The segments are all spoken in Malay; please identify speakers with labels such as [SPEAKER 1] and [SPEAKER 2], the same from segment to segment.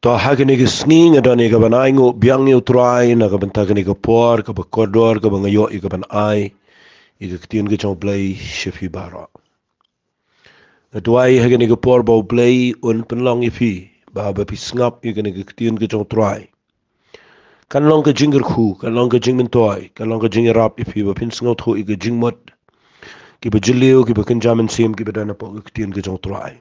[SPEAKER 1] To hagani ke sngi ngadani ke banai ngo biang ni utrai na ke bentagani ke por ke bekodor ke bangayo ke banai ke ketien ke chong play shefi bara. Tuai hagani ke por bau play un penlong ifi ba ba pisngap ke ni ke ketien ke chong trai. Kan long ke jinger khu, kan long ke jing mentoi, kan long ke jing rap ifi ba pin sngot khu ke jing mot ke bejilio ke bekin jamin sim ke bedana po ke ketien ke chong trai.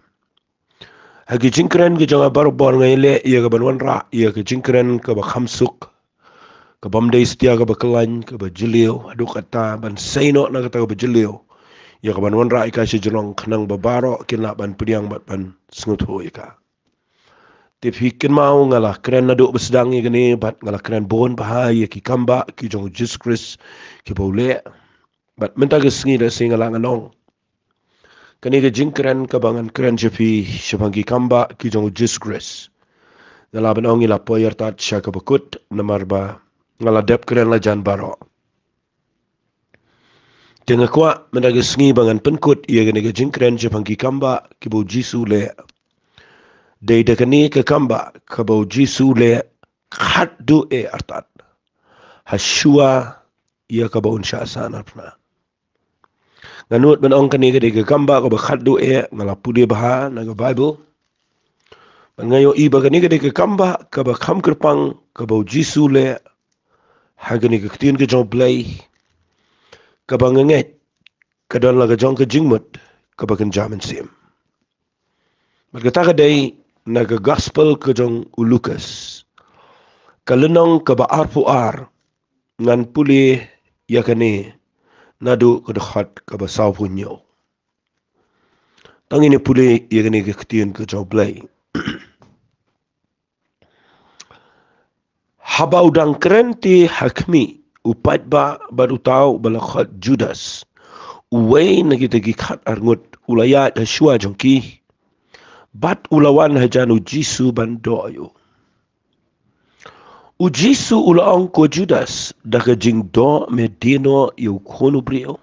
[SPEAKER 1] Hagi jingkren ke jangan baru bor ngai le ia ke banwan ra ia ke jingkren ke ba khamsuk ke bamdei setia ke ba kelan ke ba jilio adu kata ban saino na kata ke ba jilio ia ke banwan ra ika si jelong kenang ba baro kena ban pediang ban sengut ho ika tapi ken mau ngalah keren adu bersedang ia ni bat ngalah keren bon bahaya ki kamba ki jong Jesus Christ ki boleh bat minta ke sengi dah singalah nganong. Kani ke jingkren ke bangan keren jepi sebangi kamba ki jong Jesus Christ. Ngalaban ongi la poyer tat syaka bekut namar ba ngaladep keren la jan baro. Tengah kuat mendaga sengi bangan penkut ia kani ke jingkren sebangi kamba ki bau Jisu le. Dei dekani ke kamba ke bau Jisu le khat du artat. Hasyua ia ke bau insya sana pernah. Nganut menong kani ke kamba ke bakhat du ngalapu dia baha naga Bible. Ngayo iba kani ke kamba ke bakham kerpang ke bau Jisu le hagani ke ketien ke jong play ke bangenget ke don la ke jong ke jingmut ke baken jamin sim. Berkata ke dai naga gospel ke jong Lukas. Ke lenong ke ba arpuar ngan puli ya kani nadu ke dekhat ke ba sau punyo. Tang ini puli ia kini ke ketien ke jong play. Habau dang kerenti hakmi upat ba baru tahu balakhat Judas. Uway na kita gikat arngut ulayat Yeshua jongki. Bat ulawan hajanu Jisu bandoyo. U Jisu ulaong ko Judas daga jing do medino yu kono brio.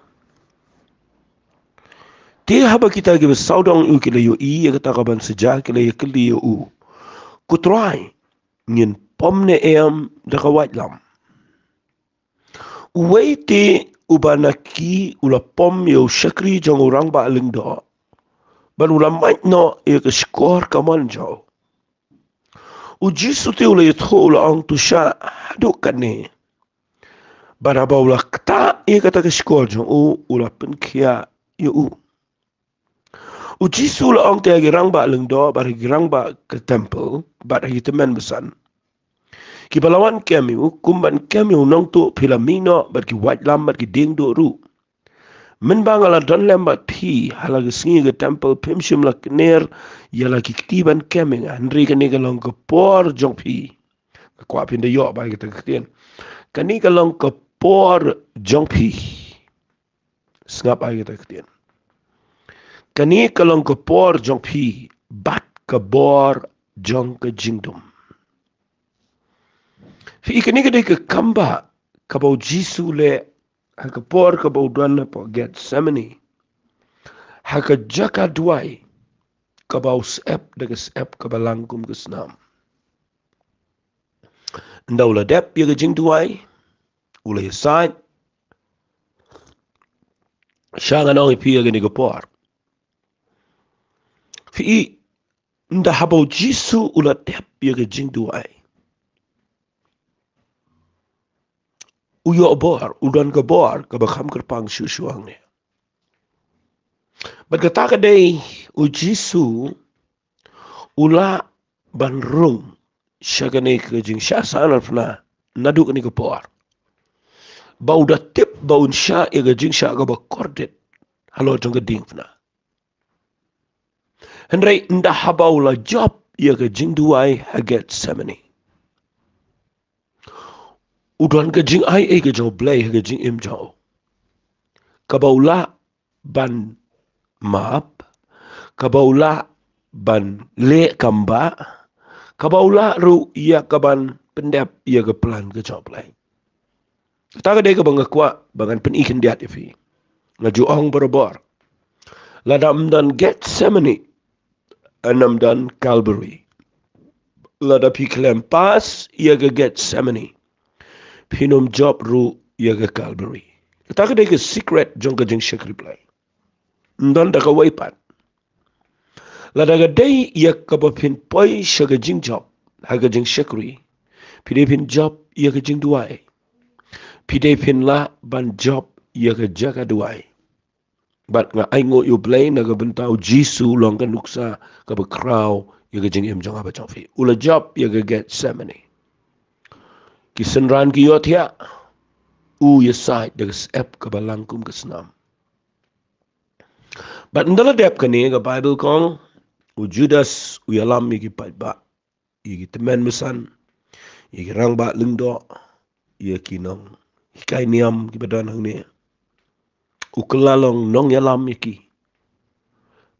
[SPEAKER 1] Ti haba kita gi saudong u kile yu i kata kaban sejak kile yu kili yu u. Kutrai ngin pomne em daga white lam. Uway ti ubanaki ula pom yu syakri jong orang ba lingdo. Ban ula might no yu ke Shkor kaman jau. Uji suti ula yutho ula ang tu sya haduk kani. Baraba ula kata ia kata ke Shkor jong ula Jingpynkhiah yu. Uji su ula ang tia girang ba lengdo bari girang ba ke temple bat hi temen besan. Ki balawan kami kumban kami nong tu pilamino bat ki white lam bat ki ding do ru. Men bangala don lembat pi hala gesingi ke temple pimshim la kner yala ki ktiban keming andri kani kalong ke por jong pi kwa pin de yo ba kita ketien kani kalong ke por jong pi sngap ai kita ketien kani kalong ke por jong pi bat ke bor jong ke jingdom fi kani ke kamba ka bau Jisu le haka por ka bau dwana po Gethsemane haka jaka duai ka bau sep daga sep ka balangkum ke senam ndaula dep ya jing duai ula yasai shangan ong ipi ya ni ka por fi nda habau Jisu ula dep ya jing duai uyo bor udan ka bor ka bakham kerpang syuang ni. Berkata kadai Jisu ula banrung syagani ke jing syasana pernah nadu ni ke por. Bau dah tip bau sya ya ke jing sya ka bakordet halo jong ke ding pernah. Henry nda habau la job ya ke jing duai haget semani. Udan ke jing ai ke jong blay ke jing im jau. Kabaula ban maap, kabaula ban le kamba, kabaula ru ia kaban pendep ia ke pelan ke job lai. Kata dia ke bangga kuat bangan pen ikan diat ifi. Ngaju ong berbor. Ladam dan Gethsemane, anam dan Calvary. Lada pi kelempas ia ke Gethsemane. Pinom job ru ia ke Calvary. Kita ke secret jong ke jing syakri play. Ndon da ka waipat. Lada ke day ia ke pin poi syaga jing job. Haga jing syakri. Pide pin job ia ke jing duai. Pide pin la ban job ia ke jaga duai. Bat nga ai ngo yu play na ka bentau Jisu long ka nuksa ka ba kraw ia ke jing im jong aba jong fi. Ula job ia ke Gethsemane. Kisenran ki yot ya. Ya side daga ep ka balangkum ka senam. But ndala dep kani ka Bible kong Judas yalam yiki pat ba yiki temen mesan yiki rang ba lengdo yiki nong hikai niam ki badan hang ni kelalong nong yalam yiki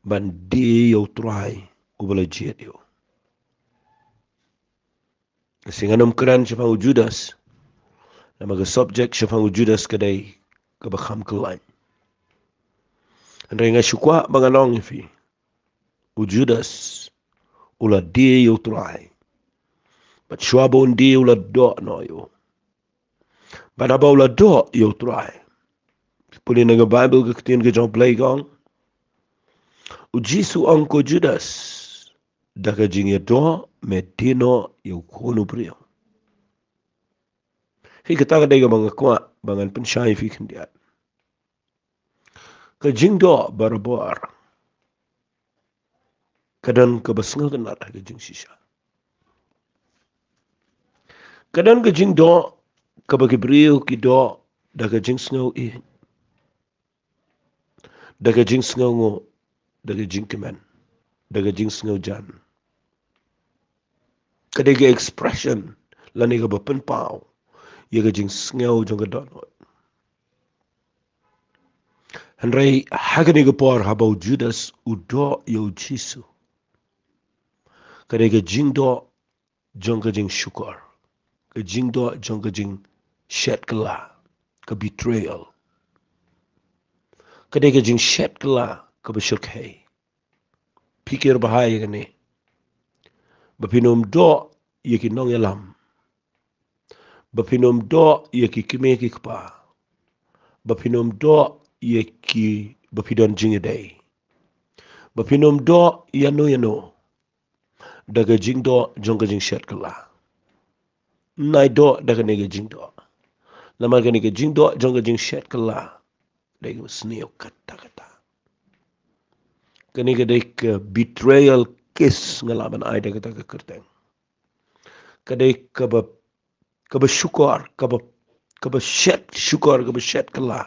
[SPEAKER 1] ban di yo try ubala jet yo. Singanam kran siapa Judas nama ka subject siapa Judas kadai ka bakham kelai. Andai nga syukwa banganong ifi Judas ula di yo try. But syuabon di ula do no yo. But aba ula do yo try. Puli nga Bible ka ketin ka jong play kong. Jisu angko Judas. Daka jing do me dino yo kono priyo. Hi kata ka daga mga kwa bangan pensyai fi kendiat. Ka jing do barabar. Kadan ka basngal kenat ka jing sisa. Kadan ka jing do ka bagibriyo ki do daka jing sngaw i. Daga jing sngaw ngo daga jing kemen. Daga jing sngaw jan. Kadega expression lani ka bapen pao. Yaga jing sngaw jong ka donot. Henry hagani ka por habau Judas udo yo Jisu. Kadega jing do jong ka jing Shkor. Ka jing do jong ka jing shed kala. Ka betrayal. Kadega jing shed kala ka basyurkhay. Pikir bahaya kani. Bapinom do yaki Nongialam. Bapinom do yaki kimeki kpa. Bapinom do yaki bapidon jingaday. Bapinom do yano. Daga jing do jongga jing shed kala. Nai do daga nega jing do. Lama ga nega jing do jongga jing shed kala. Daga sneo kata. Kaniga daga betrayal kiss ngalaman ay daga daga kerteng. Kadai kaba syukor kaba shed syukor kaba shed kala.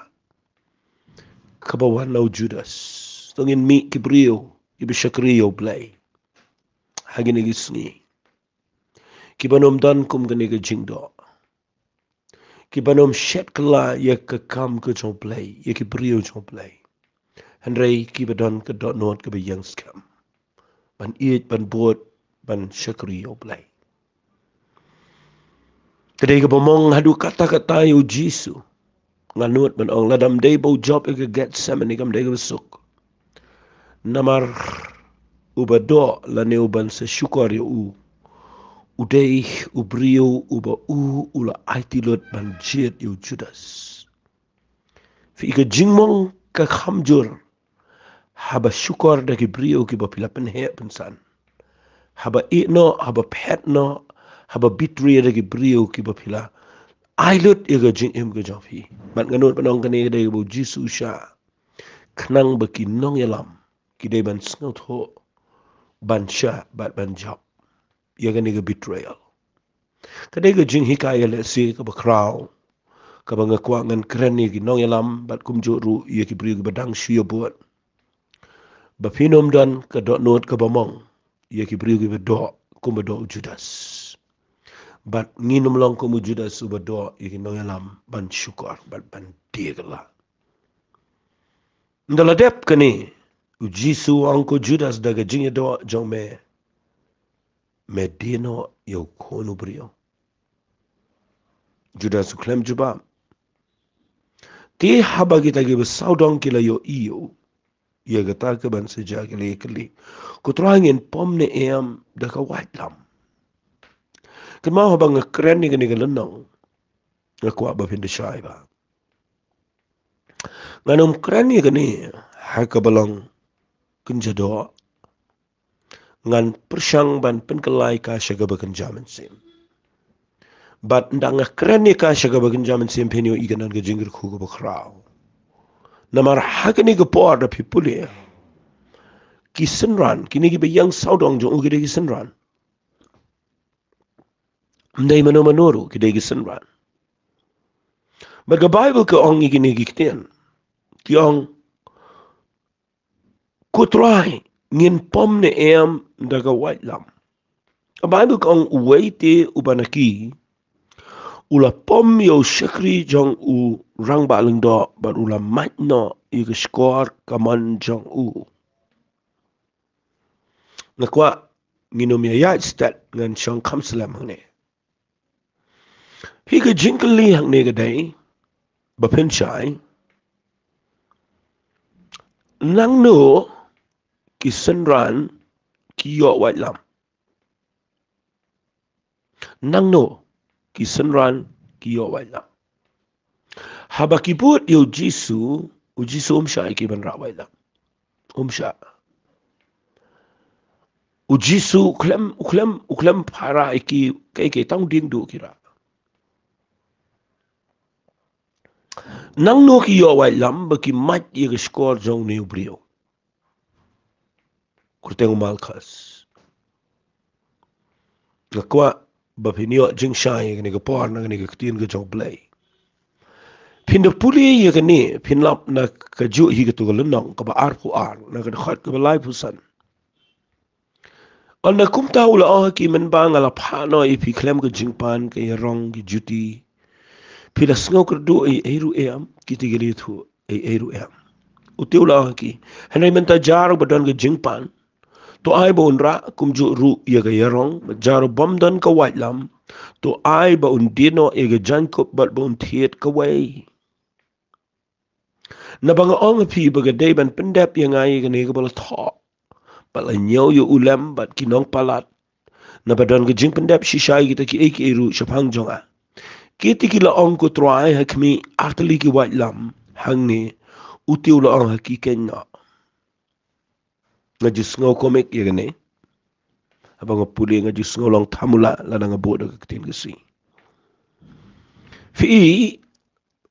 [SPEAKER 1] Kaba wanau Judas. Tungin mi kibrio ibi syakriyo blay. Hagin igisni. Kibanom dan kum ganiga jingdo. Kibanom shed kala ya kam ke jong blay. Ya kibrio jong blay. Henry kibadan ke dot not kaba yang skam. Ban iit ban bot ban syakriyo blay. Kadai kabamong hadu kata-kata yu Jisu. Nganut ban ong ladam day bo job ke Gethsemane kam day besuk. Namar ubado lane uban sa syukor yu udai ubrio uba ula aitilot ban jet yu Judas. Fi ika jingmong ka khamjur haba syukor da ki brio ki ba pilapen he pensan. Haba no haba pet no haba bitri da ki brio ki ba pila ailut ika jing im ka jofi. Man nganut panong kani day bo Jisu sya knang baki Nongialam kidai ban sngot ho ban sya bat ban job. Ia kani ka betrayal. Kadai ka Jingpynkhiah le si ka bakraw. Ka ba ngakwa ngan kren ni ki Nongialam bat kumjo ru ia ki brio ki badang syia buat. Ba pinom dan ka dot not ka bamong. Ia ki brio ki bado kumbado Judas. Bat nginum long kumu Judas ubado ia ki Nongialam ban syukor bat ban diagala. Ndala dep kani Jisu angko Judas daga jingya do jong me dino yo kono brio. Judas uklem juba. Ti haba kita gi besaudong kila yo iyo. Ia kata ke ban seja kili. Kutrangin pom ne em daka white lam. Kemau habang ngekeren ni kini kelenong. Ngakuat bapin desai ba. Nganum keren ni kini hakabalong kunjado. Ngan persang ban penkelai ka syaga bakenjaman sim. Bat ndang ngekeren ni ka syaga bakenjaman sim penyo iganan gejingir kuku bakrao. Namar hakani gepor da pipuli. Kisenran kini gibe yang saudong jong ugide kisenran. Ndai mano-manoro kide kisenran. But the Bible ke ong igini giktian. Ki ong kutrai ngin pom ne em daga white lam. The Bible ke ong uwaite ubanaki ula pom yo shakri jong u rang ba leng do but ula mat no i Shkor kaman jong u. Nakwa nginom ya stat ngan shong kamsalam hang ne. Hi ke Jingpynkhiah hang ne gadai bapinchai nang no kisenran kiyo white lam. Nang no kisenran kiyo white lam. Habakiput yo Jisu umsha iki ban ra white lam. Umsha. Jisu uklem para iki kay tang ding do kira. Nang no kiyo white lam baki mat i Shkor jong ne ubrio. Kurteng malkas. Ngakwa bapinyo Jingpynkhiah ni gapor na ni gatin ga jong play. Pindapuli ye kani pinlap na kaju hi gatu galunong ka ba arpu ar na ka khat ka balai pusan. On na kumta ula oh ki men ba ngala phano I pi klem ka jingpan ka yarong ki juti. Pila sngo kerdu ai eru am kiti geli thu ai eru am. Uti ula oh ki hanai menta jar badan ka jingpan. To ai ba unra kumju ru ye ka yarong jar bomdan ka white lam. To ai ba undino ye ka jankop bat ba untiet ka way. Na banga ong pi baga deban pendap yang ai ka ne ka bala tho. Bala nyaw yo ulam bat kinong palat. Na badan ka jing pendap shishay kita ki ek eru syapang jonga. Kiti ki la ong ko troai hakmi atali ki white lam hang ni uti ula ong haki kenya. Nga jis ngaw komik ya gane. Abang ngapuli nga jis ngaw lang tamula lana nga boda kakitin kasi. Fi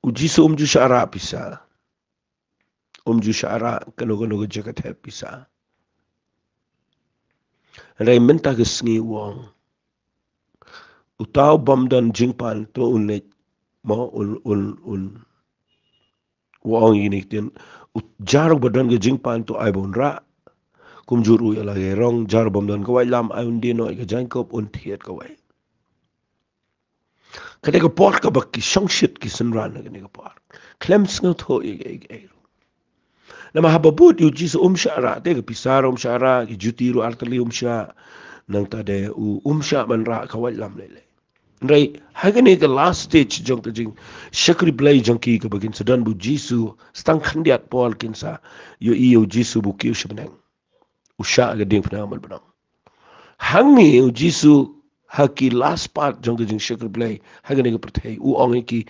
[SPEAKER 1] ujiso umju syara pisa. Umju syara kano-kano jagat hep pisa. Rai menta kesngi wong. Utaw bamdan jingpan to unet mo wong ini tin jar badan ke jingpan to ai bonra kumjuru ya lagi rong jar bamdan ko wai lam ai undino ke jankop thiet ko wai kade ko por ka bakki shongshit ki sunran ne ko por klems no to e nama hababut yu jis umshara te ke pisar umshara ki jutiru artali umsha nang tade umsha man ra ka wai lam lele Rai, hagani the last stage jong jing shakri blay jong ki ka bagin sudan bu Jisu stang khandiat Paul kinsa yo Jisu bu kiu shibnang usha ga ding pna mal banang hangi Jisu haki last part jong jing shakri blay hagani ka perthai ong ki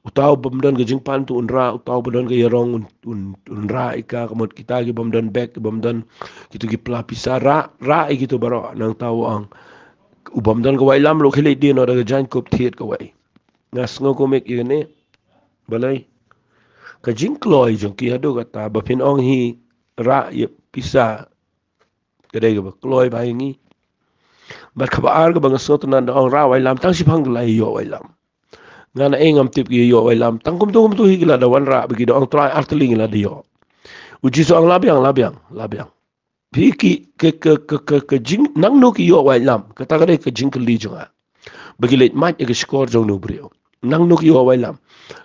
[SPEAKER 1] utaw bamdan ga jing pan tu unra utaw bamdan ga yarong unra ika kamot kita gi bamdan back bamdan kitu gi plapisa ra gitu baro nang taw ang ubam dan kawai lam lo khile din or ga jan kop thiet kawai ngas ngo ko mek yene balai ka jing kloi jong ki ado ga ta ba phin ong hi ra ye pisa kade ga kloi ba ngi ba khaba ar ga bang sot nan ong ra wai lam tang si phang lai yo wai lam ngana engam tip ki yo wai lam tang kum tu hi gila da wan ra bi do ong try artling la yo uji so ong labyang Piki ke jing nang no ki yo wai lam kata kare ke jing kli jonga bagilet mat ke Shkor jong no brio nang no ki yo wai lam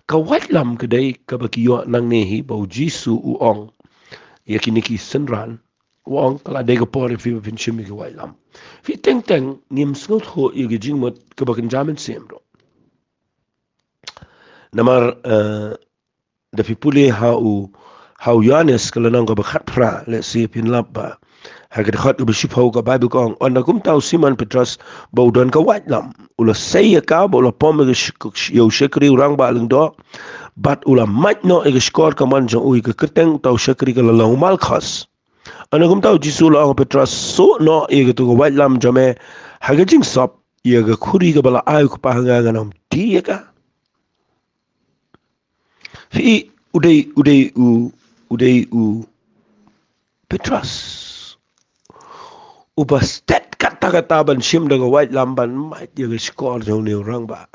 [SPEAKER 1] ka white lam ke dai ka ba ki yo nang ne hi ba Jisu u ong ye ki niki senran wong kala de ko por fi fin chimi ki wai lam fi teng nim snot ho ye ke jing mot ka ba kan jamen semro namar da fi puli how Yohanes kalau nang ko ba khat pra le si pin lab ba Hagat khat ubiship ho ka Bible kong on kum tau Simon Petrus bau don ka white lam ula saya ka ula pom yo shekri urang ba ling do bat ula mat no e skor ka man jong ui ka keteng tau shekri ka long mal khas on kum tau jisu la Petrus so no e ka tu white lam jame hagajing sop ye ga khuri ka bala ai ku pa nga ngam ti ka fi udai u Petrus ubastet kata-kata ban sim daga white lamban mai dia skor jauh ni orang ba.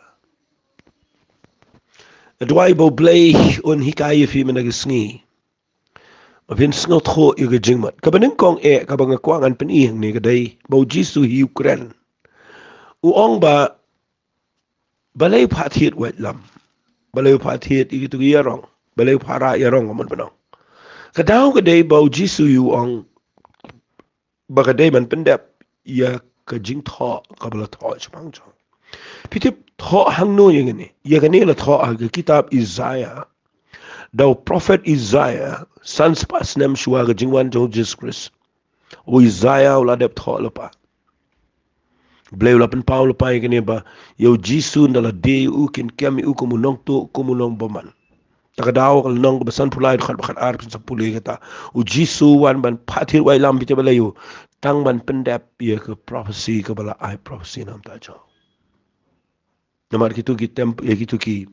[SPEAKER 1] Dwai bo play on hikaya fi menaga sngi. Mapin sngot ho iga jingmat. Kabaneng kong kabang kwangan penihing ni kadai bo jisu hi Ukraine. Uong ba balay pathiet white lam. Balay pathiet igitu yarong. Balay para yarong aman panong. Kadaw kadai bo jisu uong bagay man pendap ya ka jing tho kabla tho chmang chong pitip tho hang no yang ni ya ka ne la tho ga kitab Isaiah the prophet Isaiah sans pas nem shwa ga jing wan Jesus Christ o Isaiah la dep tho la pa bleu la pen Paul pa ga ne ba yo jisu ndala de u kin kemi u ko munong to ko munong baman takadaw kal nong basan pulay khat bakhat ar sa pulay kata u jisu wan ban pathir wai lam bite balayo tang ban pendap ye ke prophecy ke bala ai prophecy nam ta jo namar gitu ki temple ye gitu ki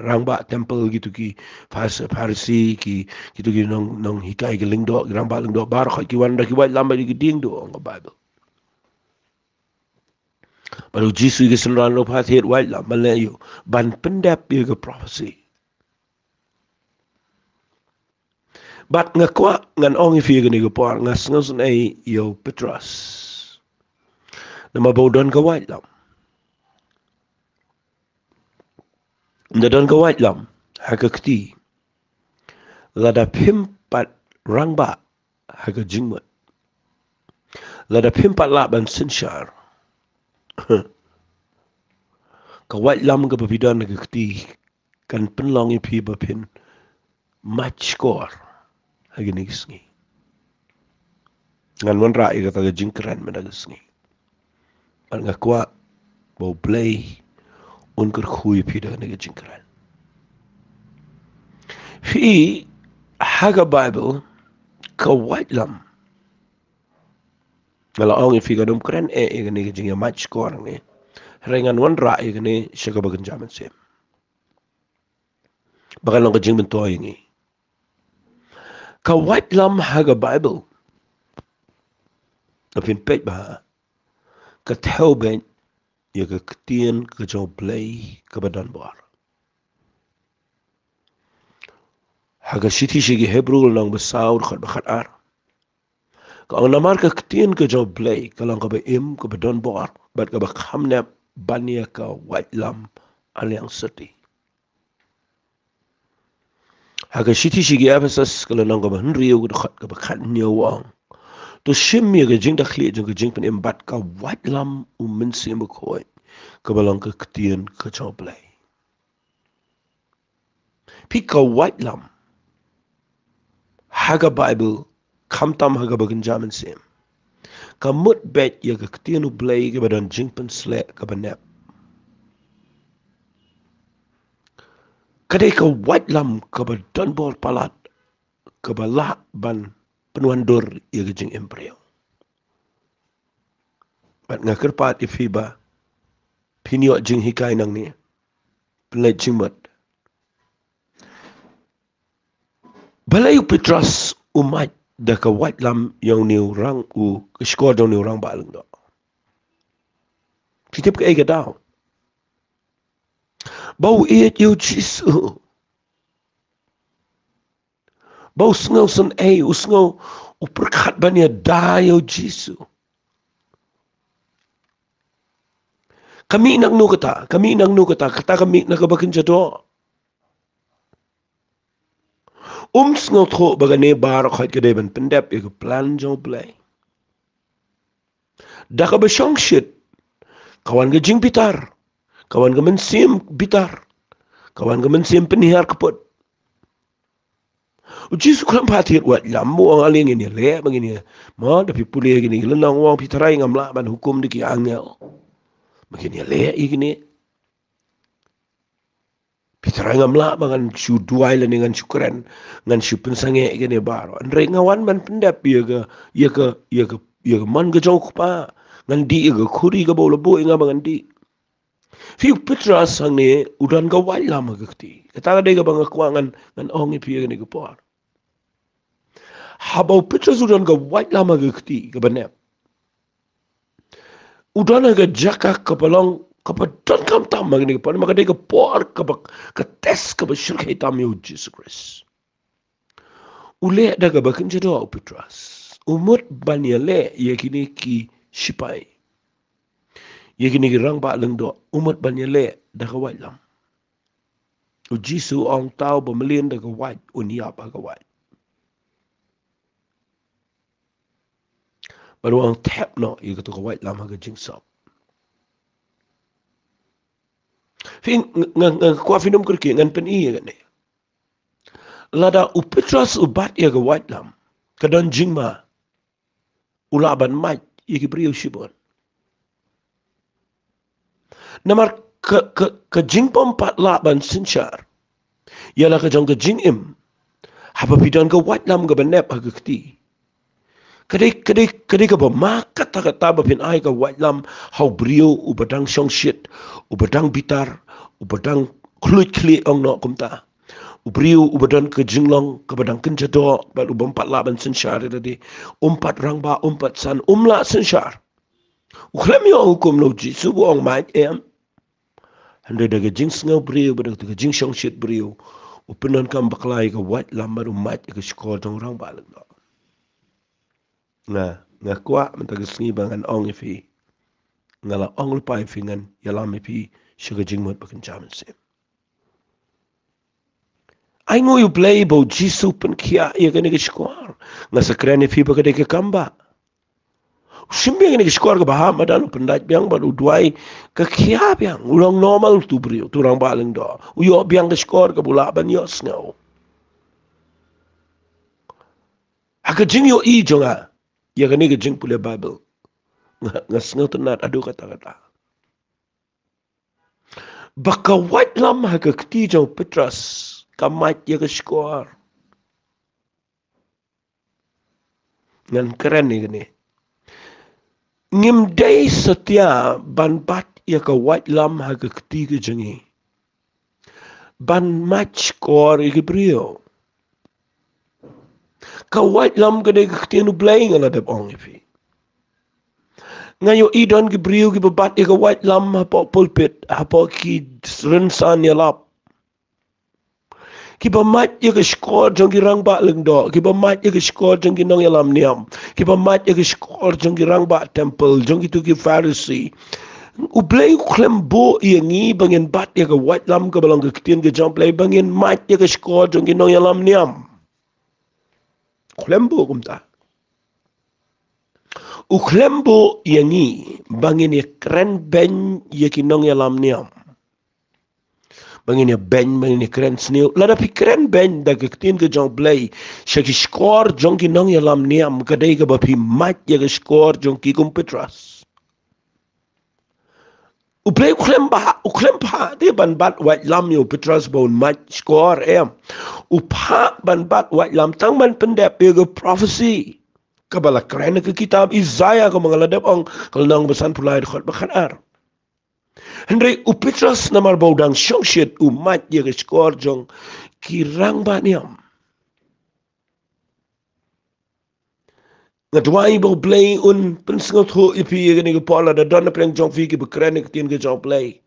[SPEAKER 1] rangba temple gitu ki farisi ki gitu ki nong hikai ke lingdo rangba lingdo bar khat ki wan ki wai lam ba ki ding do ng bible baru jisu ke senran lo pathir wai lam balayo ban pendap ye ke prophecy bat ngakwa ngan ong fi gani go par ngas ngas ai yo Petrus nama bodon ka white lam ndadon ka white lam hakakti lada pimpat rangba haka jingmat lada pimpat la ban sinshar ka white lam ka babidan hakakti kan penlong ipi bapin Shkor hagini sngi ngan wan ra iga taga jingkran menaga sngi an ngakwa bo play unker khui pida naga jingkran fi haga bible ka white lam ngala ong fi ga dum kran iga naga jinga Shkor ni rengan wan ra iga ni shaga bagan jaman sem bakal nang jing bento ini ka white lam haga bible apin pet ba ka tauben ya ka ktien ka jo play ka badan bar haga shiti shigi hebrew nang basaur khat bakhat ar ka ang namar ka ktien ka jo play ka lang ka ba im ka badan bar bat ka ba khamne bania ka white lam alyang sati haga shiti shigi Ephesus ka lang ka ba henriyo ka ba khat nyawang to shim mi ga jing da khli jing ga jing pen imbat ka white lam min sim khoi ka balang ka ktien ka jo play pi ka white lam haga bible kamtam haga bagan jaman sem ka mut bet ya ka ktien u play ka badan jing pen sle ka banep kadai ka white lam ka badan bor palat ka bala ban penwandur ya ga jing embryo bat ngakir pat ifiba pinyo jing hikai nang ni play jing mat balay Petrus umat da ka white lam yang ni orang u skor dong ni orang balang do kitip ka ega daw bau iet yo jisu bau sngaw san usngaw u perkat banya da yo jisu kami nang nu kata kata kami nakabakin jado sngaw tho bagane bar khat kade ban pendap e plan jo play da ka basyong shit kawan ga jing bitar kawan ga mensim bitar kawan ga mensim penihar kaput Uji sukulam patir wat lambu ang aling ini le begini. Ma tapi pulih gini lenang wang pitarai ngamla ban hukum diki angel. Begini le igini. Pitarai ngamla bangan su duai le dengan syukuran ngan su pensange gini baro. Andre ngawan ban pendap ya ke man ke jauh pa ngan di ke kuri ke bau lebu inga bangan di. Fiu pitra sang ni udan ka wai lama ke kti. Kata ka dega bang akuangan ngan ongi pia gini ke por. Habau pitra udan ka wai lama ke kti ke banep. Udan ka jaka ke palong ke padan kam tam gini ke por. Maka dega por ke tes ke bersyurga hitam ya Jesus Christ. Ule daga bakin jadau pitras. Umut banya le ya kini ki sipai. Ya kini rang ba leng do umat banya le da ka wai lam. U Jisu ong tau bemelin da ka wai unia ba ka wai. Baru ang tap no ya ka wai lam ha ka jing sop. Fin ngang kwa finum kerki ngan pen iya kan ne. Lada u Petras u bat ya ka wai lam. Kadon jing ma ulaban mai ya ki priu shibon. Namar ke jing pompat laban sinchar. Ialah ke jong ke jing im. Hapa pidan ke wat lam ke benep ha ke kti. Kadai ke bermakat kata bapin ai ke wat lam hau brio u badang syong shit, u badang bitar, u badang kluit kli ong no kumta. U brio u badang ke jinglong ke badang kenjado bat u bompat laban sinchar tadi. Umpat rangba umpat san umla sinchar. U klem yo hukum lo Jisu buong mai em. Handa daga jing sngau brio badak daga jing syong shit brio. Upenan kam baklai ke wat lamar umat ke Shkor tong orang balang do. Nga kwa mentaga sngi bangan ong ifi. Ngala ong lupai fingan yalam ifi syaga jing mut bakan jaman sim. Ai ngoy play bo Jingpynkhiah ya kene ke Shkor. Nga sakran ifi bakade ke kamba. Simbiang ini Shkor ke baham madan pendat biang baru duai ke kia biang ulang normal tu brio tu orang baling do uyo biang ke Shkor ke bula ban yo sngau aga jing yo I jonga ya kani ke jing pule Bible ngasngau tenat adu kata-kata baka white lam ha ke kti jong Petras kamat ya ke Shkor ngan keren ni kini ngimdai setia ban bat ya ka white lam ha ka ketiga jengi. Ban mat Shkor ya brio. Ka white lam ka de ka ketiga nu blay nga ladab ong ifi. Ngayo idon ki brio ki babat ya ka white lam ha po pulpit ha po ki rensan ya lap. Kiba mat ya ke Shkor jong ki rang ba leng do. Kiba mat ya ke Shkor jong ki Nongialam niam. Kiba mat ya ke Shkor jong ki rang ba temple jong ki tu ki Pharisee. Ublay klem bo yangi bangin bat ya ke white lam ke balang ke ketien ke jong play bangin mat ya ke Shkor jong ki Nongialam niam. Klem bo kumta. Uklem bo yangi bangin ya keren ben ya ki Nongialam niam. Bangin ya ben, bangin ya keren sneeuw. Lada pi keren ben da ke ketien ke jong play. Syaki Shkor jong ki Nongialam niam. Kadai ke bapi mat ya ke Shkor jong ki Petras. Uplay uklem pa. Dia ban bat white lam yo Petras baun mat Shkor em. Upa ban bat white lam tang ban pendep ya ke prophecy. Kabala keren ke kitab Isaiah ke mengaladap ong. Kalau nang besan pulai dekat bakanar. Hendrik Petras namar baudang syong shit umat ya ke Shkor jong kirang ba niam. Ngadwai bau play un pensengot ho ipi ya ke pola da donna preng jong fi ke bekren ke tien ke jong play.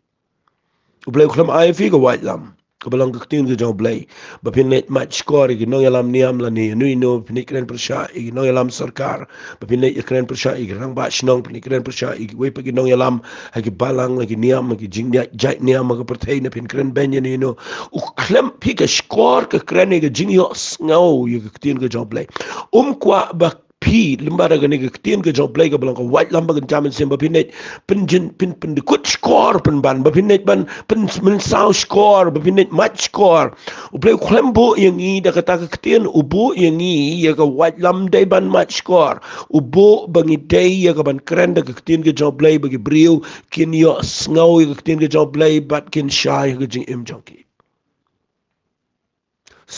[SPEAKER 1] Uplay uklam ai fi ke white lam. Kabalang ke tien ke jong play. Bapin net mat Shkor ke Nongialam niam la ni nui no pinik kren persya ke Nongialam sarkar. Bapin net kren persya ke rang ba shnong pinik kren persya ke we pe ke Nongialam ke balang ke niam ke jing jait niam ke pertai na pin kren ben ni no. Uklam pi ke Shkor ke kren ke jing yo ngau ye ke tien ke jong play. Kwa ba pi lembara gani ke tien ke job play ke belang ke white lamba ke jaman sem bapinet pen dekut skor pen ban bapinet ban pen men sao skor bapinet match skor u play klembo yang i da kata ke tien ubu yang i ya ke white lam day ban match skor ubu bangi day ya ke ban keren da ke tien ke job play bagi brio kin yo snow ya ke tien ke job play bat kin shy ke jing im jonki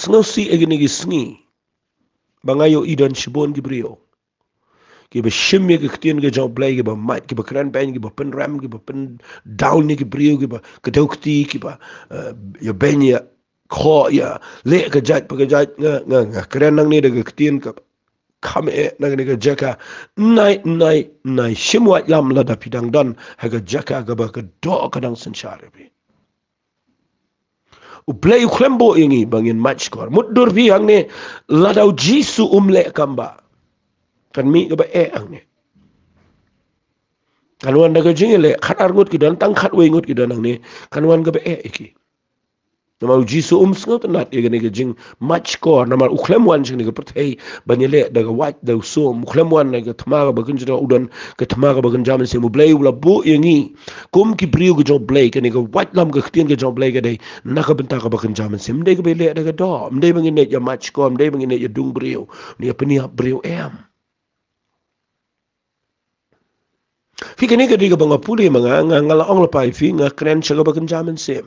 [SPEAKER 1] snow si egini gi sngi bangayo idan shibon gi brio ki ba shimye ki ktien ki job play ki ba mat ki ba kran pen ki ba pen ram ki ba pen down ni ki brio ki ba kadokti ki ba ya ben ya kho ya le ka jat pa ka jat nga kran nang ni de ki ktien ka kam e nang ni ka jaka nai shimwa lam la da pidang dan ha ka jaka ka ba ka do ka dang sanchare bi u play klembo ingi bangin match kor mudur bi hang ne ladau jisu umle kamba kan mi ka ba e ang ne kanwan daga jingile khatar ngut ki dan tang khat we ngut ki dan ang ni kanwan ga be iki namal jisu sngot nat ye ne jing match ko namal ukhlem wan jing ne ga prthei banile daga wat da so ukhlem wan ne ga thma ga bagin jira udan ga thma ga bagin jaman se mu blay ula bu yengi kum ki briu ga job blay ka ne ga wat lam ga ktien ga job blay ga dei na ka benta ga bagin jaman se mde ga be le daga do mde bangin ne ya match ko mde bangin ne ya dung briu ni apni briu em fi kini ka diga banga puli mga ngala ong la pai fi nga kren siya ka bagan jaman sim.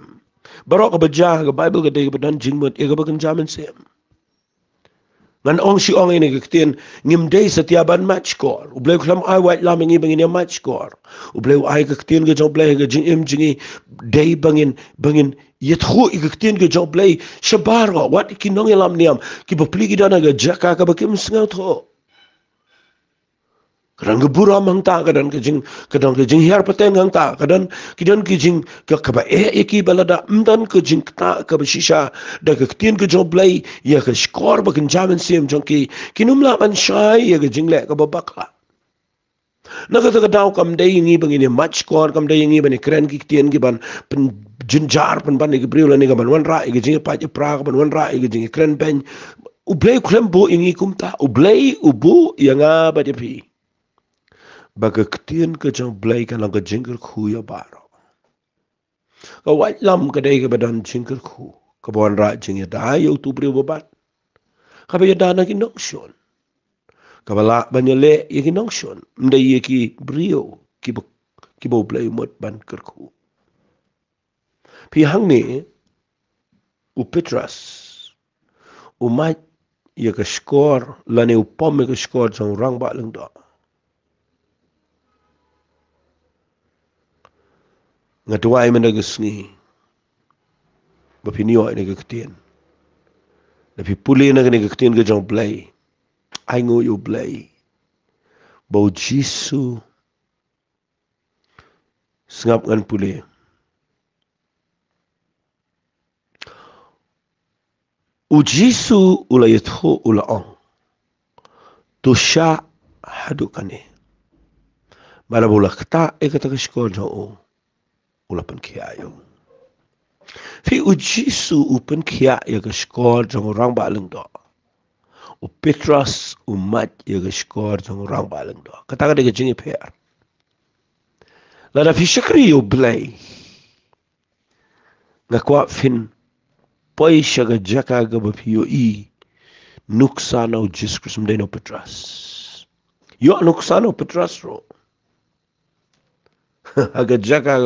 [SPEAKER 1] Barok ka ba dya ka Bible ka diga ba dan jingmut ka bagan jaman sim. Ngan ong si ong ini kaktin ngim day sa tiyaban match score. Ublay ko lam ay white lamang ibang ini match score. Ublay ay kaktin ka jong play ka jing im jingi day bangin yethu kaktin ka jong play siya baro. Wat ikinong ilam niyam kipapligi dan aga jaka ka bakim singaw to. Kadang geburam hang ta kadang kejing hiar peteng hang ta kadang kejing ke kaba eki balada mdan kejing ta ke shisha da ke tien ke joblay ya ke skor bakin jaman sim jongki kinumla man shai ya kejing le ke babaka na kata daw kam day ngi bangini match skor kam day ngi bani kren ki tien ki ban pen jinjar pen ban ke briula ni ban wan ra ke jing pa pra ban wan ra ke jing kren ben ublay krembo ingi kumta ublay ubu yanga badipi baga ktien ke jang blay ka lang ka jingker khu ya baro ka white lam ka day ka badan jingker khu ka buan ra jing ya da yo tu brio babat ka ba ya da na ki nongshon ka bala banyale ye ki nongshon mde ye ki brio ki bo blay mot ban ker khu pi hang ni u petras u mai ye ka skor la ne u pom ka skor jang rang ba leng do ngatuai mana gesni bapinio ene ke ktien na pi puli na ke ktien ke jong play ai ngo yo play bo jisu sngap ngan puli u jisu ula yetho ula ong to sha hadukane bala bola kta e kata ke skor jong ula pen kiayo fi u jisu u pen kia ya ke skor jong rang ba leng do u petras u mat ya ke skor jong rang ba leng do kata ka de ke jingi per la da fi shakri yo blay nga kwa fin poi shaga jaka ga ba fi yo i nuksana u jiskris mdeno petras yo nuksana u petras ro haga jaka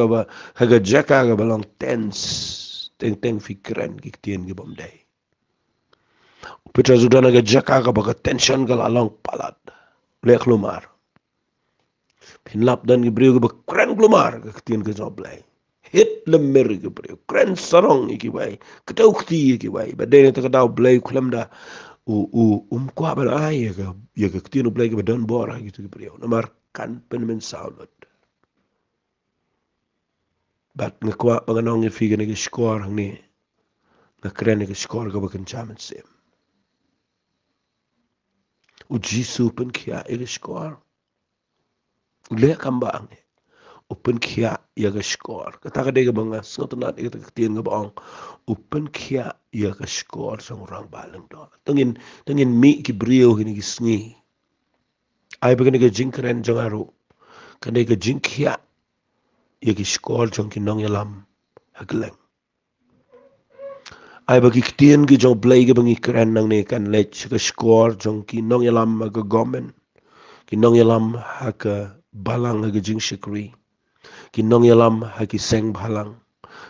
[SPEAKER 1] ga ba long tense teng fikran ki tien gi bom day petras udah naga jaka ga ba tension ga long palad lek lumar pinlap dan gi brio ga ba kren lumar ga tien ga joblay hit lemmer ke brio kren sarong iki bai ketaukti iki bai badene ta daw blay klemda kwa ba ay ya ke tino blay ke don bora gitu ke brio namar kan penmen saulot bat ngkwa banganong fi ke ne skor ni na kren ke skor ga ba kan chamen sem u jisu pen kia e skor le kamba ang open kia ya ga skor kata ka de ga banga sotna de ka tien ga bang open kia ya ga skor sang rang balang do tengin mi ki brio ni ki sngi Ai bagani ke jingkren jangaru. Kane ke Jingpynkhiah yagi Shkor jong ki Nongialam hagleng. Ai bagi kitien ki jong blay ke bangi keren nang ne kan lech ke Shkor jong ki Nongialam ha ke gomen. Ki Nongialam ha ke balang ha ke jing shikri. Ki Nongialam ha ki seng balang.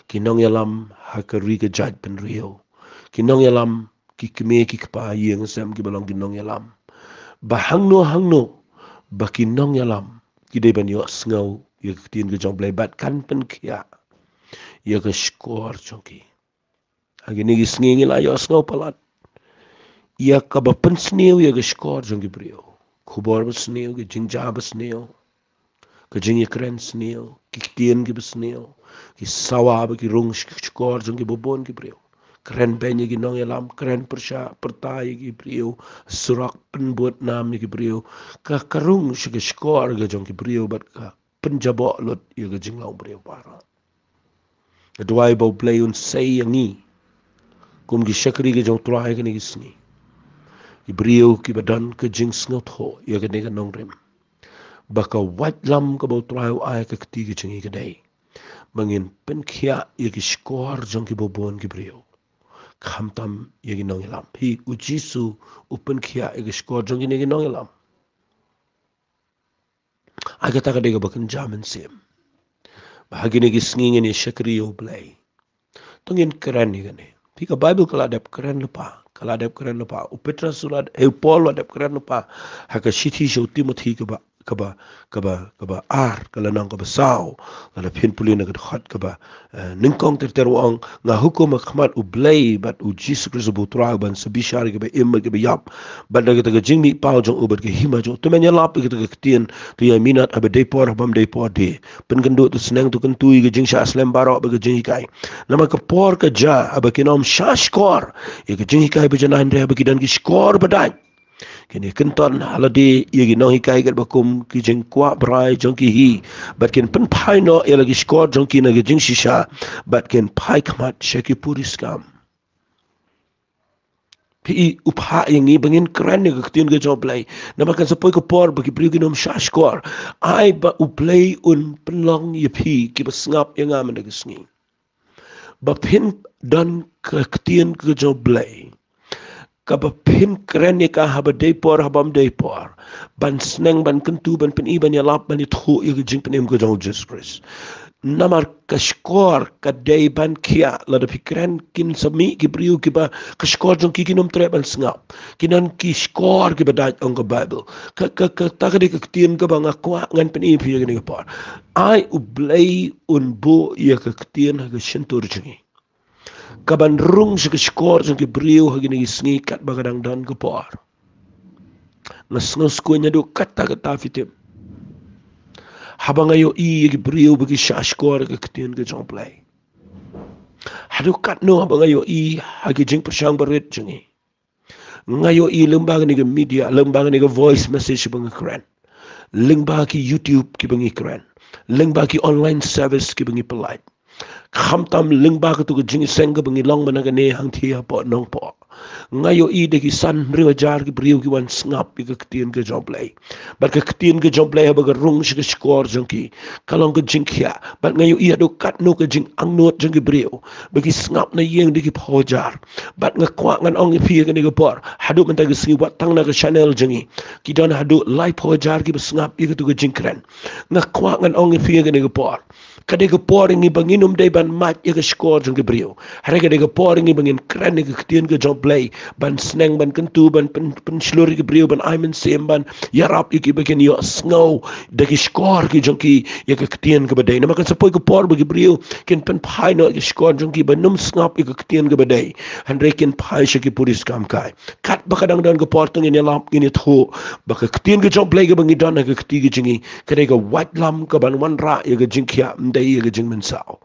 [SPEAKER 1] Ki Nongialam ha ke ri ke jaj pen rio. Ki Nongialam ki keme ki kpa yeng sem ki balang ki Nongialam. Ba hangno ba ki Nongialam ki de ban yo sngau ye kitien ke jong blay bat kan pen kia ye ke Shkor jong ki. Hagi ni gisngi la yo sngau palat. Ia ka ba pen sneu ye ke Shkor jong ki brio. Kubor ba sneu ke jingja ba sneu. Ke jing kren sneu ki kitien ki ba sneu. Ki sawa ba ki rung Shkor jong ki bobon ki brio. Keren benye ki Nongialam, keren persya pertai ki brio, surak penbuat nam ki brio. Ka karung ke Shkor ke jong ki brio bat ka penjabok lot ye ke jinglau brio para. Kedua bau play un say yangi. Kum ki syakri ke jong tuai ke ni gisni. Ki brio ki badan ke jing sngot ho ye ke ni ke nongrem. Baka wat lam ke bau tuai ai ke keti ke jingi ke dai. Mangin Jingpynkhiah ye ki Shkor jong ki bobon ki brio. Khamtam ye ki Nongialam. Hi ujisu Jingpynkhiah ye ki Shkor jong ki ni ke Nongialam. Aga taka dega bakan jaman sim. Bahagi ni gisni ni syakri yo play. Tungin keren ni kan ni. Pika Bible kalau ada keren lupa, kalau ada keren lupa. Petra surat, Paul ada keren lupa. Haka City show Timothy kaba ar kalau nang kaba sao kalau pin puli nak dekat kaba ningkong terteruang ngah hukum khmat ublay bat uji Kristus butra ban sebishar kaba imma kaba yap bat nak kita jingmi pau jong ubat ke hima jong tu menyalap kita ketien tu ya minat abe depor bam depor de pen kenduk tu senang tu kentui ke jing sya aslam barok be jing kai nama ke por ke ja abe kinom Shkor ya ke jing kai be janan de abe kidan ki Shkor badai kini kenton halade yegi nong hikai gat bakum ki jeng kwa brai jong ki hi bat ken pen pai no ya lagi Shkor jong ki na ge jing shisha bat ken pai khamat shaki puris kam pi upha yangi bangin kran ne gaktin ge job lai namakan sapoi ko por bagi priu nom Shkor ai ba uplay un penlong ye pi ki basngap yang am ne gisngi ba pin dan gaktin ge job lai kaba pin keren ni ka haba depor habam depor ban sneng ban kentu ban pen iban ya lap ban ithu ye jing penem ko jong Jesus Christ namar ka Shkor ka dei ban kia la de pikren kin sami ki priu ki ba ka Shkor jong ki kinom tre ban sngap kinan ki Shkor ki ba dai ong Bible ka ta ka de ka tien ka ba ngakwa ngan pen ipi ye ni ka par ai ublay un bo ye ka tien ha ka shentur jingi kaban rung sa Shkor sa kibriw hagi nagisngi kat bagadang dan kapar. Nasngas ko niya do kata fitim. Habang ayo kibriw bagi Shkor kaktiyan ka jomplay. Hado kat no habang ayo hagi jing persyang barit jingi. Ngayo lembaga ni media, lembaga ni voice message bang keren. Lembaga ki YouTube ki bang keren. Lembaga ki online service ki bang polite. Khamtam lingba ka tu jing senga bangi long mana ne hang thia po nong po ngayo de ki san riwa jar ki briu ki wan snap ki ktien ke job lay bat ka ktien ke job lay ba rung shi Shkor jong ki kalong ka Jingpynkhiah bat ngayo ado kat no ka jing ang not jong ki briu ba ki snap na yeng de ki pho jar bat nga kwa ngan ong pi ke ne ka por hadu man ta ki singi wat tang na ka channel jingi ki don hadu live pho jar ki ba snap ki tu ka jingkren nga kwa ngan ong pi ke ne ka por kade ka por ngi banginum de ban mat ye ka Shkor jong ki briu hare kade ka por ngi bangin kren ki ktien ke job lay ban sneng ban kentu ban pen slur ki briu ban aimen sem ban yarap ki bagen yo snow de ki Shkor ki jong ki ye ka ktien ke badai na makan sapoi ka por ba ki briu ken pen pai no ki Shkor jong ki ban num snap ki ktien ke badai hanre ken pai shi ki puris kam kai kat bakadang dan ka por tung ni lap ni tho ba ka ktien ke job lay ke bangi dan ka kti ki jingi kade ka wat lam ka ban wan ra ye ka Jingpynkhiah dai ye ka jing men sao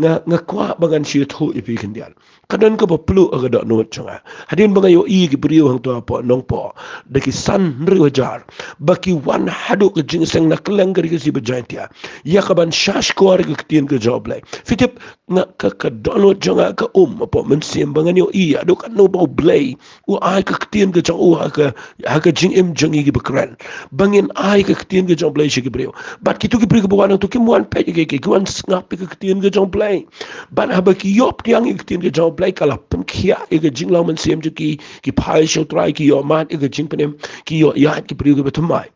[SPEAKER 1] nga kwa bangan siya tho ipi kendian kadan ka perlu aga dak not changa hadin bangayo I ki brio hang to apa nong po daki san nri wajar baki wan hadu ke jingseng na keleng gari si bejantia ya kaban shash ko ar ke tien ke job lai fitip nga ka donot changa ka apa mensim bangayo I adu kan no bau blay u ai ka tien ke jong u ha ka jing em jangi ki bekran bangin ai ka tien ke jong blay shi ki brio bat kitu ki brio ke buan tu ki muan pe ke wan ngap ke tien ke jong blay ban haba ki yop tiang ik tin ke job blay kala Pynkhia ik jinglaw man sem ki phai show try ki yo mat ik jingpenem ki yo ya ki priu ke betumai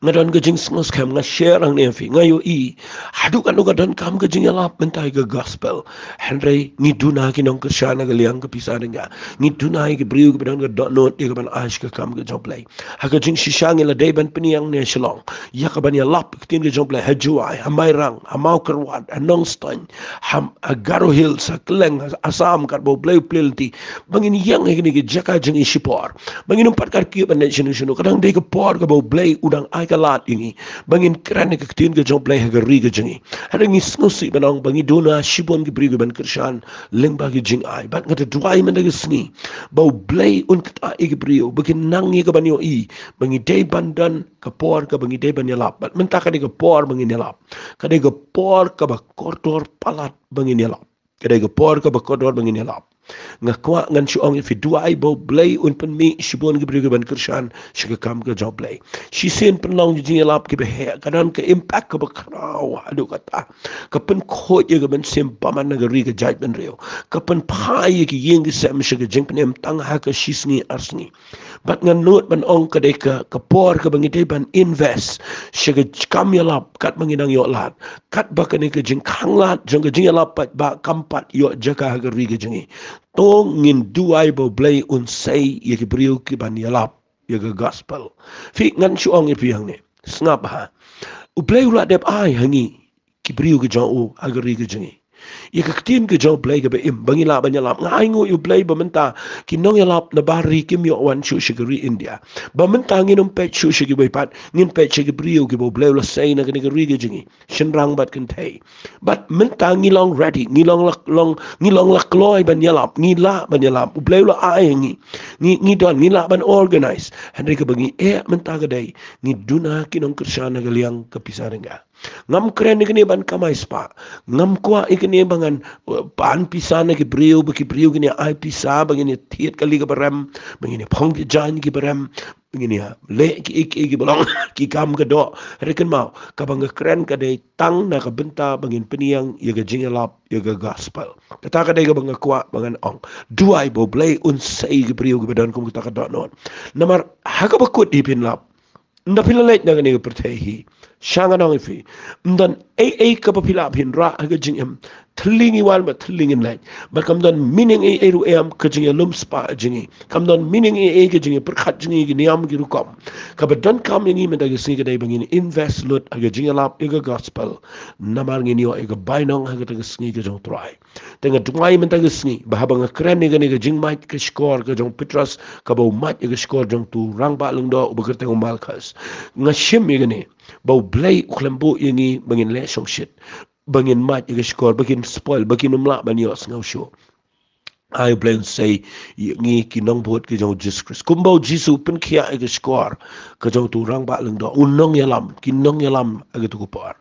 [SPEAKER 1] ngadon ke jing smos kam nga share ang nefi ngayo I hadu kan uga don kam ke jing alap mentai ke gospel henry ni duna ki nong ke shana ke liang ke pisa nga ni duna ki priu ke don ke dot not ke ban ash ke kam ke job blay ha ke jing shishang la day ban peniang ne shalong ya ka ban ya lap tin ke job blay hajuai hamai rang hamau kerwat anong ston ham agaro hills kleng asam kat bo blay plilti bangin yang ke jaka jing ishipor bangin umpat kar ki ban ne shinu kadang de ke por ke bo blay udang ai ka lat ini bangin kran ke tin ke jong play ke ri ke jingi hadang ni snusi banong bangi dona shibon ke bri ke ban krishan lengba ke jing ai bat ngata duai man ke sngi bau blay un kata ke brio bangin nangi ke banyo I bangi day bandan ke por ke bangi day ban yalap bat menta ka de ke por bangi yalap ka de ke por ke ba kortor palat bangi yalap ka de ke por ke ba kortor bangi yalap ngakwa ngan si ong fi duai bo blay un pen mi shibon ke bri ke ban krishan shi ke kam ke job blay shi sen penong jing lap ke behe kadan ke impact ke bakrau adu kata ke pen kho ye ke ben sem paman negeri ke jaj ben reo ke pen phai ke yeng ke sem shi ke jing penem tang ha ke shisni arsni bat ngan not ban ong ke de ke por ke bangi de ban invest shi ke kam ye lap kat bangi nang yo lat kat ba ke ne ke jing khang lat jong ke jing lap pat ba kampat yo jaka ha ke ri ke jingi tong ngin duai bo blay un say ye ke brio ke ban ye lap ye ke gospel fi ngan chu ong ipi hang ne snap ha u play ula dep ai hangi ki brio ke jong u agari ke jingi ye ke tin ke jong play ke be im bangila banyalap ngai ngo u play ba menta ki nong yalap na bari kim yo wan chu shigari India ba menta ngin pe chu shigi be pat ngin pe che ke brio ke bo play ula say na ke ri ke jingi shinrang bat kan thai but menta ngilong ready ngilong lak loy banyalap ngila banyalap u play ula ai ngi don ngila ban organize henry ke bangi menta ke dai ni duna kinong krishana galiang kapisarenga ngam kren ni ban kamai spa ngam kwa ikni bangan pan pisana ki brio kini ai pisa bangini tiet kali ke baram bangini phong ki jan ki baram bangini le ki bolong ki kam ke do reken mau ka bang kren ka dei tang na ka benta bangin peniang ye ga jingalap ye ga gospel kata ka dei ka bang kwa bangan ong duai bo blay un sai ki brio ki badan kum kita ka do non namar ha ka bakut ipin lap nda pilalait na gani pertehi shanga nang ifi ndan ai ka papila pin ra aga jingem thlingi wal ba thlingin lai ba kam dan meaning ai ru am ka jinge lum spa jingi kam dan meaning ai ka jinge perkhat jingi gi niam gi rukom ka ba dan kam ngi men da gi singa dai bangin invest lot aga jinge lap aga gospel namar ngi ni aga bainong aga ta singi ga jong try tenga dumai men da gi singi ba bang kren ni ga jing mai ka Shkor ka jong Petras ka ba mat aga Shkor jong tu rang ba lung do ba ker teng mal khas ngashim ye ni bau blay uklambo ini bangin le song shit bangin mat ye Shkor bangin spoil bangin umla ban yos ngau show I blame say ngi ki nong bot ki jong Jesus Christ kumbo jisu Pynkhia ye Shkor ka jong tu rang ba leng do unong yalam ki nong yalam age tu ko par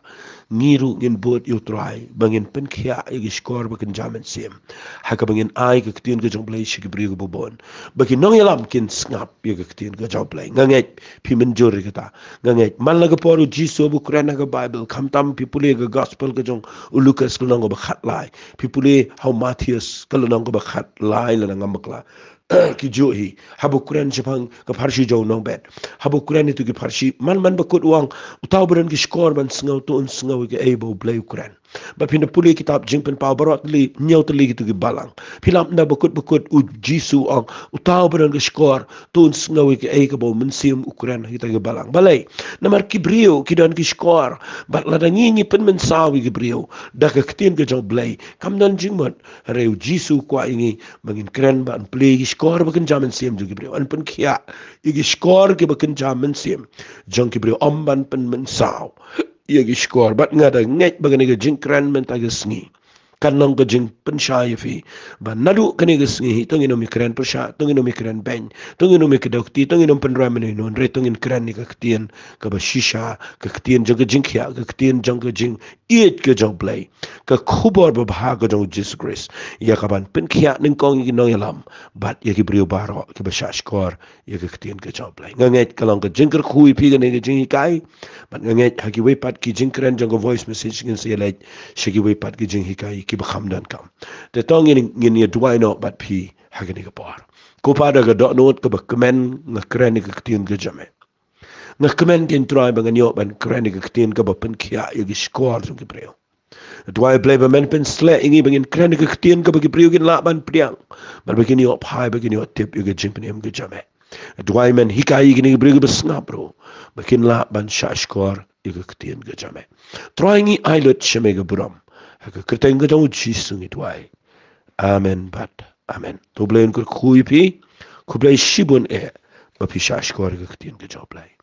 [SPEAKER 1] ngiru ngin bot yo try bangin Pynkhia ye Shkor bakin jamen sim haka bangin ai ka ktien ka jong blay shi ki bri ko bobon bakin nong yalam kin snap ye ka ktien ka jong blay nganget pimen jori kata nganget man la ka poru jisu bu krena ka bible kam tam people ka gospel ka jong Lucas ka nong ba khat lai people how Matthias ka nong ba khat lai la ngamakla ki johi habu kuran jepang ka farshi jaw nong bet habu kuran itu ki farshi man bakut uang utaw beran ki Shkor ban sngau to un sngau ki ebo blay kuran ba pina puli kitab jingpen pa barot li nyau tali gitu ki balang pilam na bakut u jisu ang utaw beran ki Shkor to un sngau ki e ka bo mensim ukuran kita ki balang balai namar ki brio ki dan ki Shkor ba ladangi ni pen men sawi ki brio da ka ktin ka jaw blay kam nan jingmot reu jisu kwa ingi bangin kren ban play Shkor bakin jaman sim jong brio an Pynkhia igi Shkor ke bakin jaman sim jong ki brio omban pen men saw ia gi skor bat ngada nget bagani ga jingkran men ta ga sngi kanong ga jing pensyai fi ba nadu kani ga sngi tongin no mikran persya tongin no mikran ben tongin no mikdokti tongin no penra men no re tongin kran ni ga ktien ka ba shisha ka ktien jang ga jingkhia ka ktien jang ga jing iet ga jang play ka khubor ba bha ga jang Jesus Christ ia ka ban penkhia ning kong gi Nongialam bat ia gi brio baro ki ba Shkor ia ga ktien ga jang play nganget kalong ga jingker khui pi ga ne ga Jingpynkhiah bat nganget hagi we pat ki jingkran jang ga voice message ngin se lai shigi we pat ki Jingpynkhiah ki bakham dan kam te tong ngin ye duai no bat pi hagani ga par ko pada ga do not ka ba kemen nga kren ni ga ktien ga jame nga kemen kin try ba nganyo ban kren ni ga ktien ka ba penkhia ye gi Shkor jung ki preo duai play ba men pen sle ingi bangin kren ni ga ktien ka ba ki preo gin la ban priang bar begini op hai begini op tip ye ga Jingpynkhiah ga jame duai men hikai gini ga brego ba snga bro bakin la ban Shkor ye ga ktien ga jame trying I lot shame ga buram ha kerteng ga jong Jesus ngi duai amen bat amen to blain kur khui pi ku blai shibun e ba pi Shkor ga ktien ga job lai